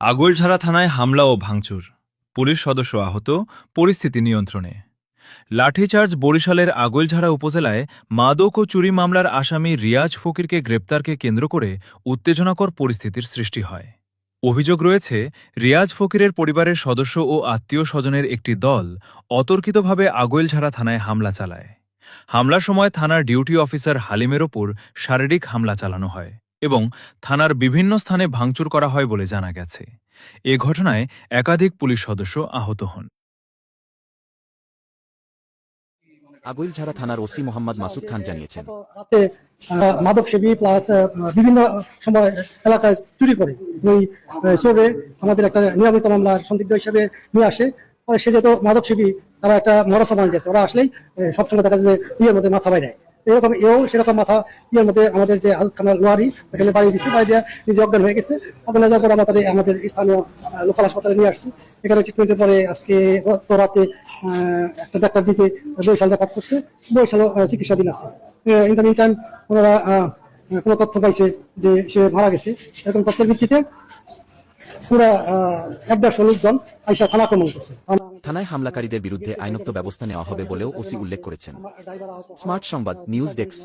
আগৈলঝাড়া থানায় হামলা ও ভাঙচুর, পুলিশ সদস্য আহত, পরিস্থিতি নিয়ন্ত্রণে। লাঠিচার্জ। বরিশালের আগৈলঝাড়া উপজেলায় মাদক ও চুরি মামলার আসামি রিয়াজ ফকিরকে গ্রেপ্তারকে কেন্দ্র করে উত্তেজনাকর পরিস্থিতির সৃষ্টি হয়। অভিযোগ রয়েছে, রিয়াজ ফকিরের পরিবারের সদস্য ও আত্মীয় স্বজনের একটি দল অতর্কিতভাবে আগৈলঝাড়া থানায় হামলা চালায়। হামলার সময় থানার ডিউটি অফিসার হালিমের ওপর শারীরিক হামলা চালানো হয় এবং থানার বিভিন্ন স্থানে ভাঙচুর করা হয় বলে জানা গেছে। এ ঘটনায় একাধিক পুলিশ সদস্য আহত হন। আগৈলঝাড়া থানার ওসি মোহাম্মদ মাসুদ খান জানিয়েছেন, রাতে মাদক সেবী প্লাস বিভিন্ন সময় এলাকায় চুরি করে ওই চোরে আমাদের একটা নিয়মিত মামলার সন্দিগ্ধ হিসেবে নিয়ে আসে। পরে সে যেহেতু মাদক সেবী, তারা একটা মরাসা মান গেছে, ওরা আসলেই সবসময় দেখা যায় যে ইয়ের মধ্যে মাথা বাইরে এরকম এও সেরকম মাথা ইয়ের মধ্যে আমাদের যে আলখানার লোয়ারি এখানে বাড়ি দিচ্ছে, বাড়ি দিয়ে নিজে অজ্ঞান হয়ে গেছে। অজ্ঞান হয়ে যাওয়ার পরে আমাদের স্থানীয় লোকাল হাসপাতালে নিয়ে আসছি। এখানে ট্রিটমেন্টের পরে আজকে তো রাতে একটা ডাক্তার দিকে বরিশাল রেফার করছে, বরিশাল চিকিৎসাধীন আছে। ইন দ্য মিন টাইম ওনারা কোনো তথ্য পাইছে যে সে মারা গেছে, এরকম তথ্যের ভিত্তিতে পুরা ১১০ লোকজন আইসা থানা আক্রমণ করছে। থানায় হামলাকারীদের বিরুদ্ধে আইনগত ব্যবস্থা নেওয়া হবে বলেও ওসি উল্লেখ করেছেন। স্মার্ট সংবাদ, নিউজ ডেস্ক।